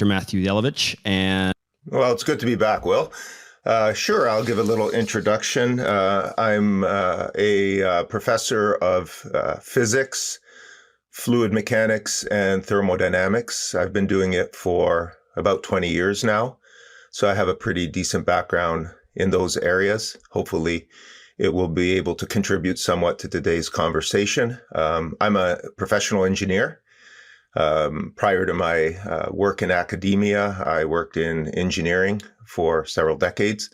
Matthew Yelovich. And well, it's good to be back, Will. Sure, I'll give a little introduction. I'm a professor of physics, fluid mechanics, and thermodynamics. I've been doing it for about 20 years now, so I have a pretty decent background in those areas. Hopefully, it will be able to contribute somewhat to today's conversation. I'm a professional engineer. Prior to my work in academia, I worked in engineering for several decades,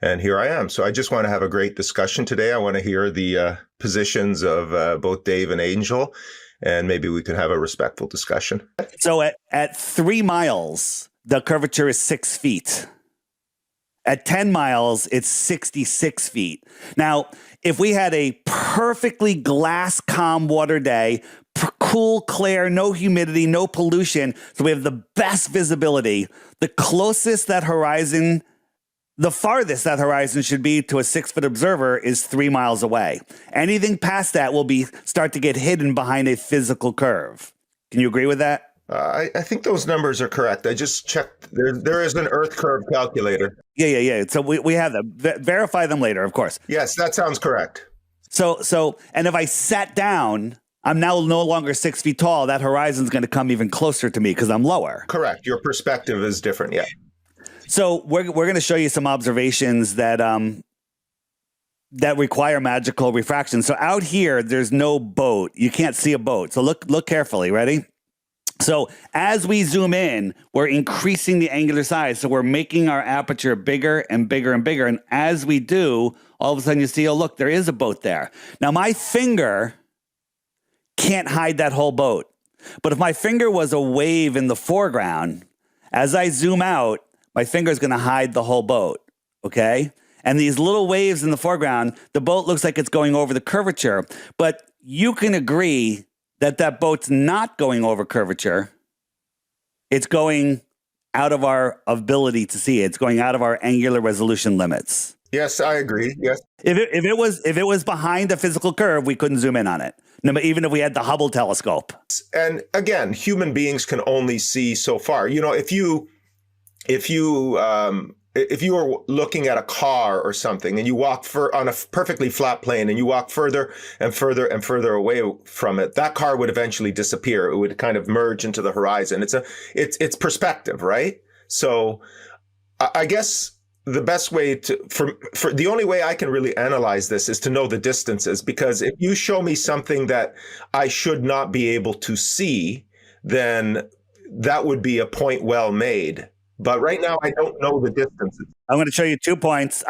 and here I am. So I just want to have a great discussion today. I want to hear the positions of both Dave and Angel, and maybe we could have a respectful discussion. So at 3 miles, the curvature is 6 feet. At 10 miles, it's 66 feet. Now, if we had a perfectly glass calm water day, cool, clear, no humidity, no pollution, so we have the best visibility, the closest that horizon, the farthest that horizon should be to a 6-foot observer is 3 miles away. Anything past that will start to get hidden behind a physical curve. Can you agree with that? I think those numbers are correct. I just checked. There is an Earth curve calculator. Yeah. So we have them. Verify them later, of course. Yes, that sounds correct. So, and if I sat down, I'm now no longer 6 feet tall. That horizon's going to come even closer to me because I'm lower. Correct. Your perspective is different. Yeah. So we're going to show you some observations that require magical refraction. So out here, there's no boat. You can't see a boat. So look carefully. Ready? So as we zoom in, we're increasing the angular size. So we're making our aperture bigger and bigger and bigger. And as we do, all of a sudden you see, oh, look, there is a boat there. Now my finger can't hide that whole boat. But if my finger was a wave in the foreground, as I zoom out, my finger is going to hide the whole boat, okay? And these little waves in the foreground, the boat looks like it's going over the curvature. But you can agree that boat's not going over curvature. It's going out of our ability to see it. It's going out of our angular resolution limits. Yes, I agree. Yes. If it was behind a physical curve, we couldn't zoom in on it. No, even if we had the Hubble telescope. And again, human beings can only see so far. You know, if you are looking at a car or something and you walk on a perfectly flat plane and you walk further and further and further away from it, that car would eventually disappear. It would kind of merge into the horizon. It's perspective, right? So I guess the best way for the only way I can really analyze this is to know the distances, because if you show me something that I should not be able to see, then that would be a point well made. But right now, I don't know the distances. I'm going to show you 2 points.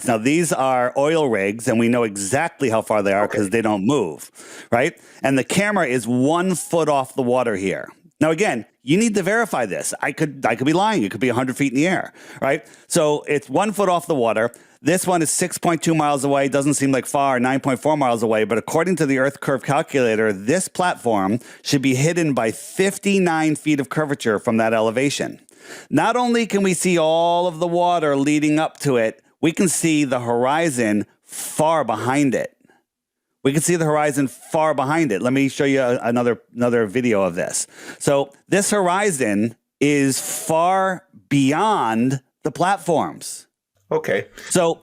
Now, these are oil rigs, and we know exactly how far they are because they don't move, right? And the camera is 1 foot off the water here. Now, again, you need to verify this. I could be lying. It could be 100 feet in the air, right? So it's 1 foot off the water. This one is 6.2 miles away. Doesn't seem like far, 9.4 miles away. But according to the Earth curve calculator, this platform should be hidden by 59 feet of curvature from that elevation. Not only can we see all of the water leading up to it, we can see the horizon far behind it. Let me show you another video of this. So this horizon is far beyond the platforms. Okay. So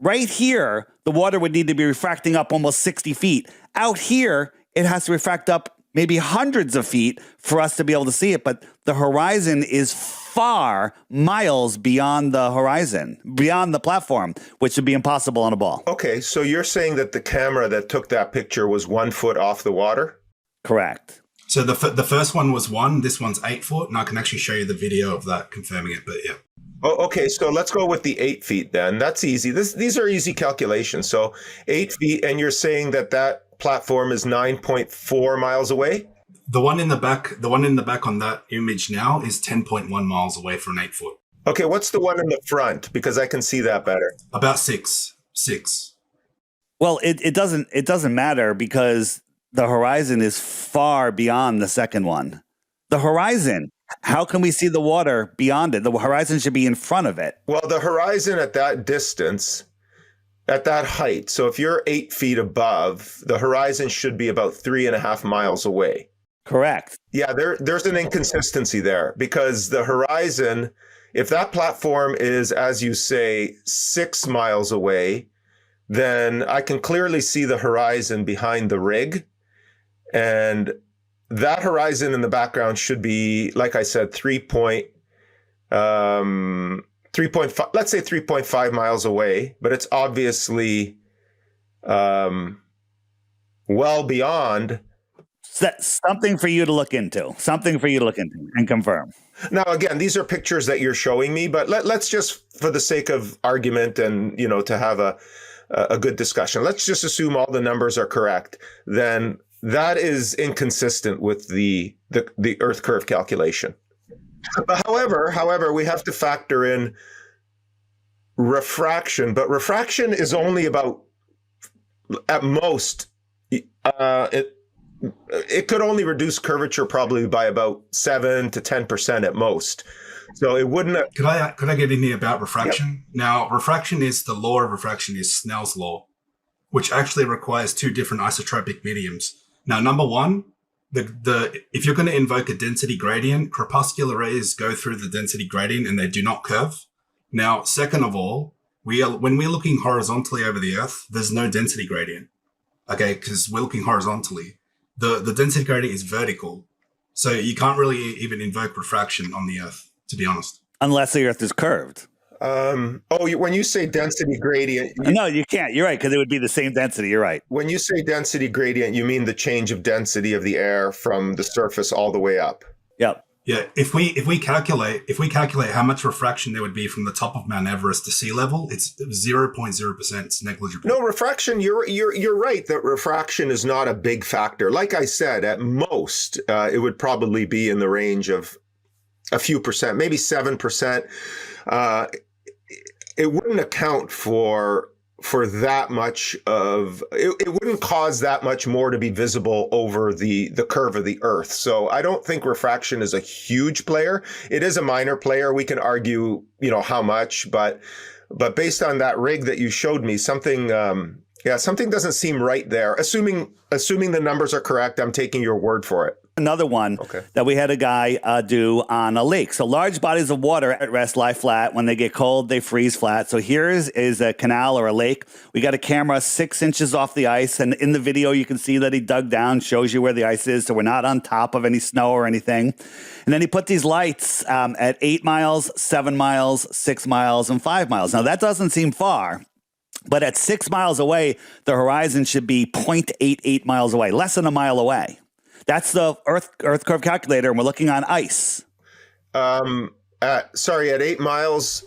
right here, the water would need to be refracting up almost 60 feet. Out here, it has to refract up maybe hundreds of feet for us to be able to see it. But the horizon is far miles beyond the horizon, beyond the platform, which would be impossible on a ball. Okay, so you're saying that the camera that took that picture was 1 foot off the water? Correct. So the first one was 1, this one's 8 foot, and I can actually show you the video of that confirming it, but yeah. Oh, okay, so let's go with the 8 feet then. That's easy. These are easy calculations. So 8 feet, and you're saying that platform is 9.4 miles away? The one in the back on that image now is 10.1 miles away from 8 foot. Okay, what's the one in the front? Because I can see that better. About six. Well, it doesn't matter because the horizon is far beyond the second one. The horizon, how can we see the water beyond it? The horizon should be in front of it. Well, the horizon at that distance, at that height, so if you're 8 feet above, the horizon should be about 3.5 miles away. Correct. Yeah, there's an inconsistency there because the horizon, if that platform is, as you say, 6 miles away, then I can clearly see the horizon behind the rig. And that horizon in the background should be, like I said, 3.5, let's say 3.5 miles away, but it's obviously well beyond. Something for you to look into. Something for you to look into and confirm. Now, again, these are pictures that you're showing me, but let's just, for the sake of argument and, to have a good discussion, let's just assume all the numbers are correct. Then that is inconsistent with the Earth curve calculation. However, we have to factor in refraction, but refraction is only about, at most, it could only reduce curvature probably by about 7 to 10% at most. So it wouldn't. Could I get in here about refraction? Yep. Now, refraction is the law of refraction is Snell's law, which actually requires two different isotropic mediums. Now, number one, if you're going to invoke a density gradient, corpuscular rays go through the density gradient and they do not curve. Now, second of all, when we're looking horizontally over the Earth, there's no density gradient. Okay, because we're looking horizontally. The density gradient is vertical. So you can't really even invoke refraction on the Earth, to be honest. Unless the Earth is curved. When you say density gradient... No, you can't. You're right, because it would be the same density. You're right. When you say density gradient, you mean the change of density of the air from the surface all the way up. Yep. Yeah, if we calculate how much refraction there would be from the top of Mount Everest to sea level, it's 0.0%. It's negligible. No, refraction. You're right that refraction is not a big factor. Like I said, at most, it would probably be in the range of a few percent, maybe 7%. It wouldn't account for that much of it wouldn't cause that much more to be visible over the curve of the Earth. So I don't think refraction is a huge player. It is a minor player. We can argue, how much, but based on that rig that you showed me, something doesn't seem right there. Assuming the numbers are correct, I'm taking your word for it. Another one that we had a guy do on a lake. So large bodies of water at rest lie flat. When they get cold, they freeze flat. So here is a canal or a lake. We got a camera 6 inches off the ice. And in the video, you can see that he dug down, shows you where the ice is. So we're not on top of any snow or anything. And then he put these lights at 8 miles, 7 miles, 6 miles, and 5 miles. Now, that doesn't seem far. But at 6 miles away, the horizon should be 0.88 miles away, less than a mile away. That's the Earth curve calculator, and we're looking on ice. At 8 miles,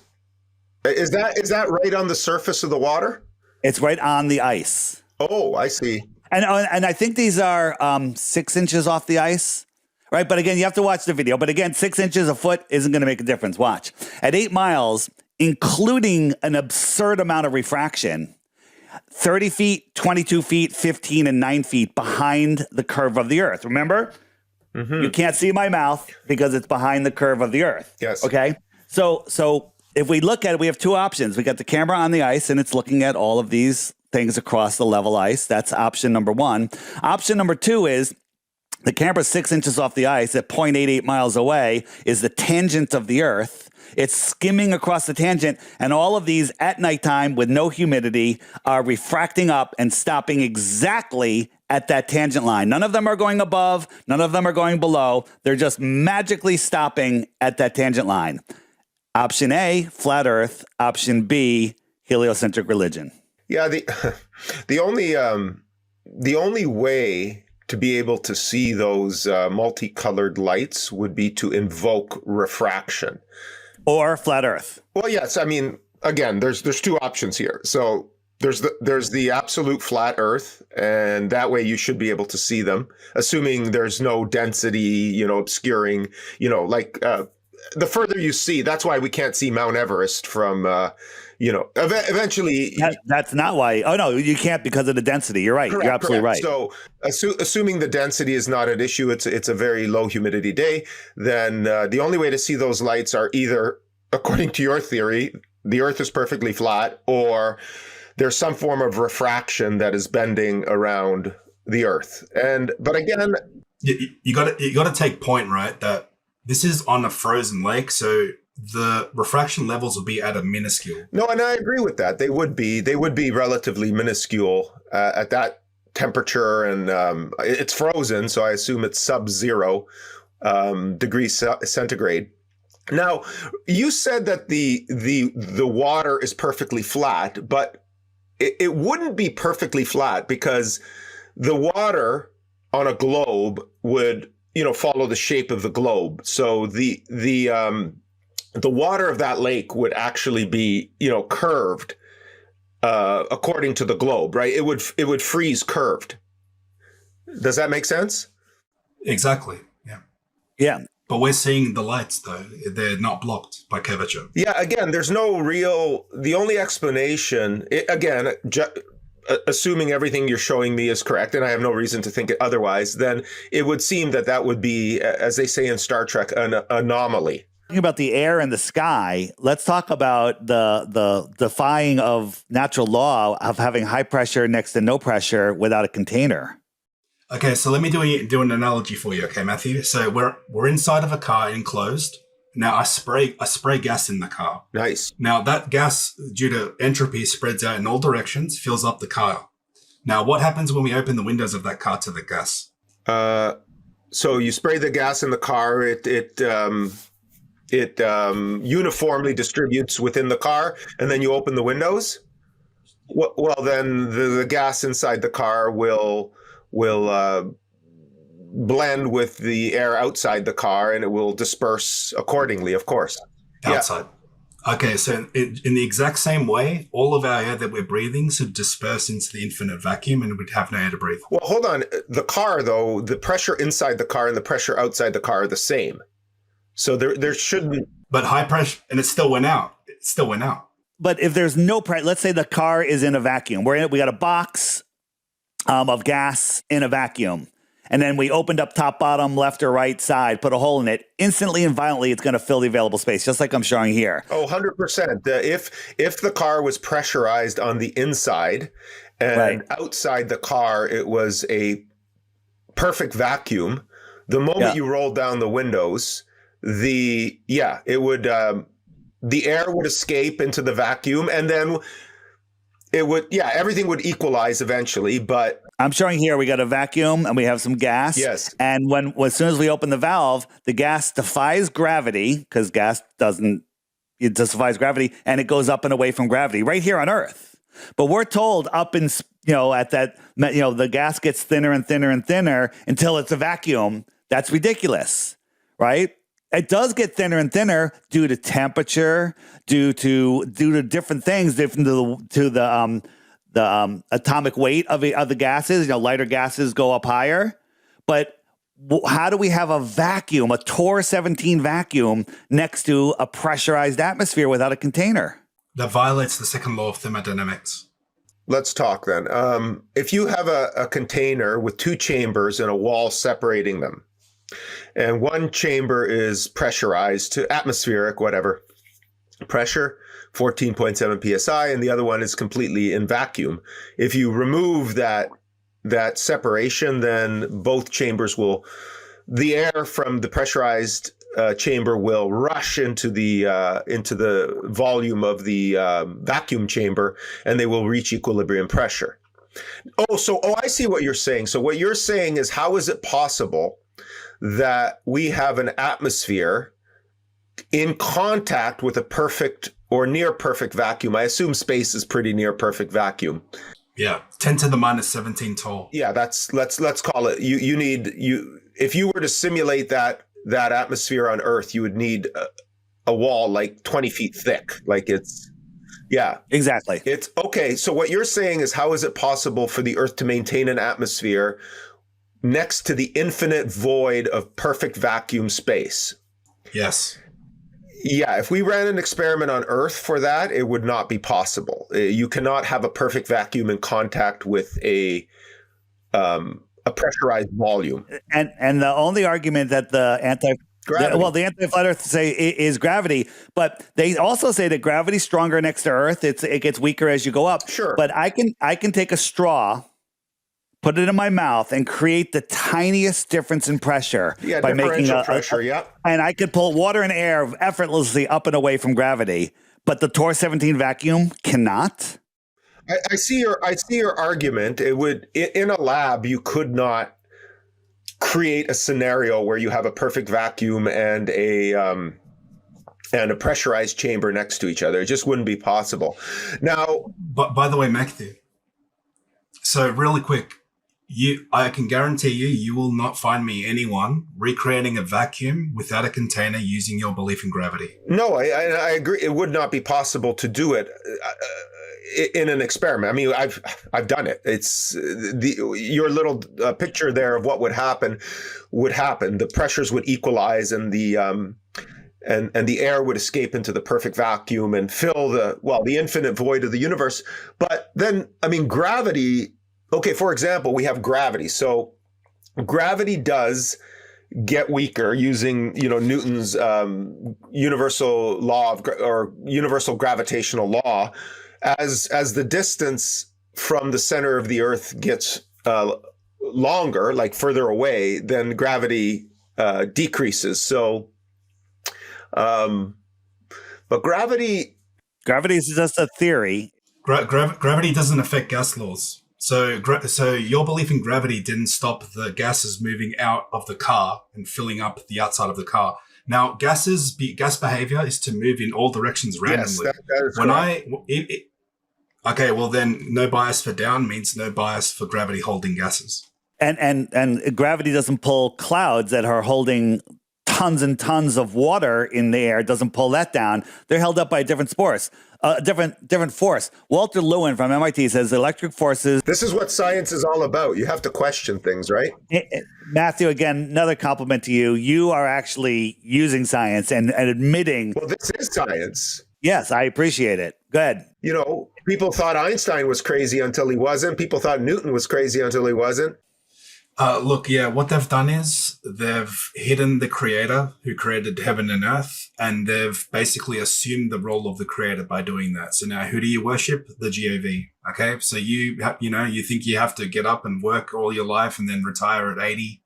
is that right on the surface of the water? It's right on the ice. Oh, I see. And I think these are 6 inches off the ice, right? But again, you have to watch the video. But again, 6 inches a foot isn't going to make a difference. Watch. At 8 miles, including an absurd amount of refraction, 30 feet, 22 feet, 15, and 9 feet behind the curve of the Earth. Remember? Mm-hmm. You can't see my mouth because it's behind the curve of the Earth. Yes. Okay? So if we look at it, we have two options. We got the camera on the ice, and it's looking at all of these things across the level ice. That's option number one. Option number two is the camera 6 inches off the ice at 0.88 miles away is the tangent of the Earth. It's skimming across the tangent, and all of these at nighttime with no humidity are refracting up and stopping exactly at that tangent line. None of them are going above. None of them are going below. They're just magically stopping at that tangent line. Option A, flat Earth. Option B, heliocentric religion. Yeah, the only way to be able to see those multicolored lights would be to invoke refraction. Or flat Earth. Well, yes. I mean, again, there's two options here. So there's the absolute flat Earth, and that way you should be able to see them, assuming there's no density, obscuring, the further you see. That's why we can't see Mount Everest from, eventually. That's not why. Oh, no, you can't because of the density. You're right. Correct, You're absolutely right. So assuming the density is not an issue, it's a very low humidity day, then the only way to see those lights are either, according to your theory, the Earth is perfectly flat, or there's some form of refraction that is bending around the Earth. But again, you got to take point, right, that this is on a frozen lake, so the refraction levels will be at a minuscule. No, and I agree with that. They would be relatively minuscule at that temperature, and it's frozen, so I assume it's sub-zero degrees centigrade. Now, you said that the water is perfectly flat, but it wouldn't be perfectly flat because the water on a globe would, follow the shape of the globe. So the water of that lake would actually be, curved according to the globe, right? It would freeze curved. Does that make sense? Exactly. Yeah. Yeah. But we're seeing the lights, though. They're not blocked by curvature. Yeah, again, there's no the only explanation, assuming everything you're showing me is correct, and I have no reason to think it then it would seem that would be, as they say in Star Trek, an anomaly. Talking about the air and the sky, let's talk about the defying of natural law of having high pressure next to no pressure without a container. Okay, so let me do an analogy for you, okay, Matthew? So we're inside of a car enclosed. Now I spray gas in the car. Nice. Now that gas, due to entropy, spreads out in all directions, fills up the car. Now what happens when we open the windows of that car to the gas? So you spray the gas in the car, it uniformly distributes within the car, and then you open the windows. Well, then the gas inside the car will blend with the air outside the car, and it will disperse accordingly, of course. Outside. Yeah. Okay, so in the exact same way, all of our air that we're breathing should disperse into the infinite vacuum, and we'd have no air to breathe. Well, hold on. The car, though, the pressure inside the car and the pressure outside the car are the same. So there shouldn't... But high pressure, and it still went out. It still went out. But if there's no pressure, let's say the car is in a vacuum. We got a box of gas in a vacuum. And then we opened up top, bottom, left or right side, put a hole in it. Instantly and violently, it's going to fill the available space, just like I'm showing here. Oh, 100%. If the car was pressurized on the inside and outside the car, it was a perfect vacuum. The moment you rolled down the windows, the air would escape into the vacuum, and then everything would equalize eventually. But I'm showing here, we got a vacuum and we have some gas. Yes. And as soon as we open the valve, the gas defies gravity, because gas defies gravity, and it goes up and away from gravity right here on Earth. But we're told up in, at that, the gas gets thinner and thinner and thinner until it's a vacuum. That's ridiculous, right? It does get thinner and thinner due to temperature, due to different things, different to the atomic weight of the gases. Lighter gases go up higher. But how do we have a vacuum, a Tor 17 vacuum, next to a pressurized atmosphere without a container? That violates the second law of thermodynamics. Let's talk then. If you have a container with two chambers and a wall separating them, and one chamber is pressurized to atmospheric, whatever pressure, 14.7 psi, and the other one is completely in vacuum. If you remove that separation, then both chambers the air from the pressurized chamber will rush into the volume of the vacuum chamber, and they will reach equilibrium pressure. I see what you're saying. So what you're saying is, how is it possible that we have an atmosphere in contact with a perfect or near perfect vacuum? I assume space is pretty near perfect vacuum. Yeah, 10 to the minus 17 tall. Yeah, let's call it. If you were to simulate that atmosphere on Earth, you would need a wall like 20 feet thick. Like Exactly. It's okay. So what you're saying is, how is it possible for the Earth to maintain an atmosphere next to the infinite void of perfect vacuum space? Yes. Yeah, if we ran an experiment on Earth for that, it would not be possible. You cannot have a perfect vacuum in contact with a pressurized volume. And the only argument that the anti-flat Earth say is gravity, but they also say that gravity's stronger next to Earth. It gets weaker as you go up. Sure. But I can take a straw, put it in my mouth, and create the tiniest difference in pressure by making differential pressure, yep. And I could pull water and air effortlessly up and away from gravity, but the Tor 17 vacuum cannot. I see your argument. It would, in a lab, you could not create a scenario where you have a perfect vacuum and a pressurized chamber next to each other. It just wouldn't be possible. Now, but by the way, Matthew, so really quick, I can guarantee you will not find me anyone recreating a vacuum without a container using your belief in gravity. No, I agree. It would not be possible to do it in an experiment. I mean, I've done it. It's your little picture there of what would happen. The pressures would equalize, and the air would escape into the perfect vacuum and fill the infinite void of the universe. But then, I mean, gravity. Okay, for example, we have gravity. So gravity does get weaker using, Newton's universal law or universal gravitational law as the distance from the center of the Earth gets longer, like further away, then gravity decreases. So, but gravity is just a theory. Gravity doesn't affect gas laws. So your belief in gravity didn't stop the gases moving out of the car and filling up the outside of the car. Now, gas behavior is to move in all directions randomly. Yes, that is correct. Okay, well then, no bias for down means no bias for gravity holding gases. And gravity doesn't pull clouds that are holding tons and tons of water in the air. It doesn't pull that down. They're held up by a different force. Walter Lewin from MIT says electric forces. This is what science is all about. You have to question things, right? Matthew, again, another compliment to you. You are actually using science and admitting. Well, this is science. Yes, I appreciate it. Go ahead. People thought Einstein was crazy until he wasn't. People thought Newton was crazy until he wasn't. What they've done is they've hidden the creator who created heaven and earth, and they've basically assumed the role of the creator by doing that. So now who do you worship? The GOV. Okay. So you think you have to get up and work all your life and then retire at 80.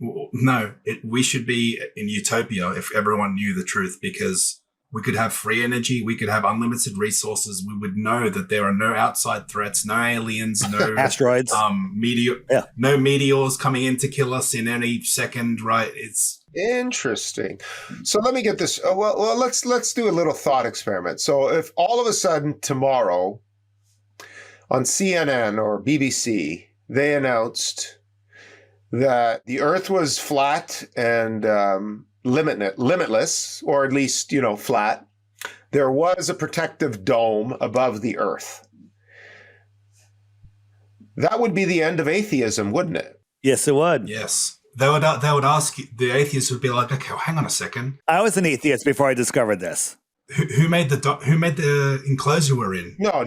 No, we should be in utopia if everyone knew the truth, because we could have free energy. We could have unlimited resources. We would know that there are no outside threats, no aliens, no asteroids, no meteors coming in to kill us in any second. Right? It's interesting. So let me get this. Let's do a little thought experiment. So if all of a sudden tomorrow on CNN or BBC they announced that the Earth was flat and limitless, or at least, flat. There was a protective dome above the Earth. That would be the end of atheism, wouldn't it? Yes, it would. Yes. They would ask, the atheists would be like, okay, well, hang on a second. I was an atheist before I discovered this. Who made the enclosure we're in? No.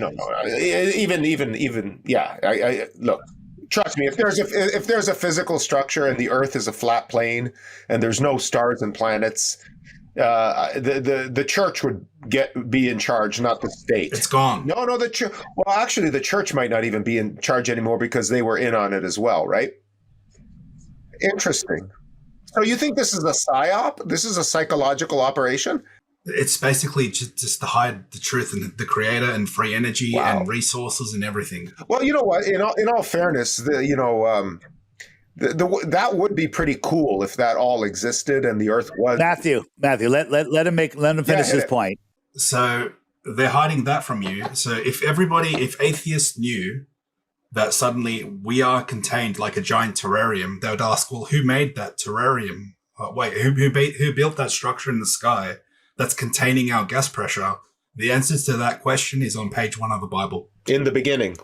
Even, yeah. Look. Trust me, if there's a physical structure and the Earth is a flat plane and there's no stars and planets, the church would be in charge, not the state. It's gone. No, the church. Well, actually, the church might not even be in charge anymore because they were in on it as well, right? Interesting. So you think this is a psyop? This is a psychological operation? It's basically just to hide the truth and the creator and free energy and resources and everything. Well, you know what? In all fairness, that would be pretty cool if that all existed and the Earth was. Matthew, let him finish his point. So they're hiding that from you. So if atheists knew that suddenly we are contained like a giant terrarium, they would ask, well, who made that terrarium? Who built that structure in the sky that's containing our gas pressure? The answer to that question is on page 1 of the Bible. In the beginning,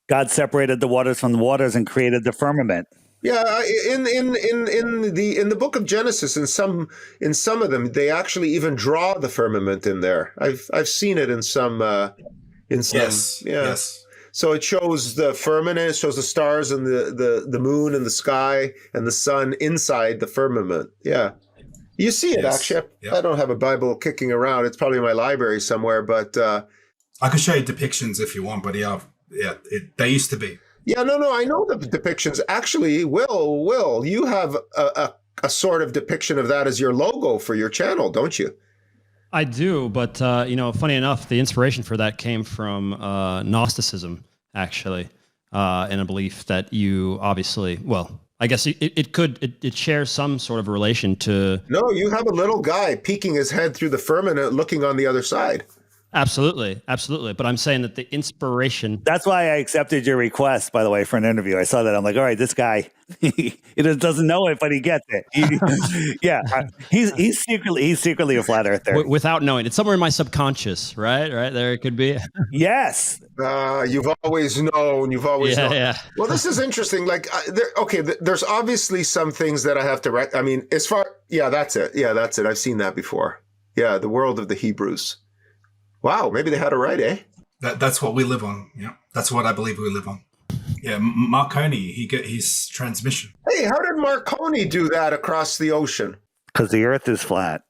God separated the waters from the waters and created the firmament. Yeah, in the book of Genesis, in some of them, they actually even draw the firmament in there. I've seen it in some. Yes. Yeah. Yes. So it shows the firmament, it shows the stars and the moon and the sky and the sun inside the firmament. Yeah. You see it, actually. I don't have a Bible kicking around. It's probably in my library somewhere, but... I could show you depictions if you want, but they used to be. Yeah, no, I know the depictions. Actually, Will, you have a sort of depiction of that as your logo for your channel, don't you? I do, but funny enough, the inspiration for that came from Gnosticism, actually, and a belief that you obviously, well, I guess it shares some sort of relation to. No, you have a little guy peeking his head through the firmament, looking on the other side. Absolutely, absolutely. But I'm saying that the inspiration. That's why I accepted your request, by the way, for an interview. I saw that. I'm like, all right, this guy, he doesn't know it, but he gets it. He's secretly a flat earther. Without knowing, it's somewhere in my subconscious, right? Right there, it could be. Yes. You've always known. You've always known. Yeah. Well, this is interesting. Like, there's obviously some things that I have to. I mean, that's it. Yeah, that's it. I've seen that before. Yeah, the world of the Hebrews. Wow, maybe they had it right, eh? That's what we live on. Yeah, that's what I believe we live on. Yeah, Marconi, he get his transmission. Hey, how did Marconi do that across the ocean? Because the Earth is flat.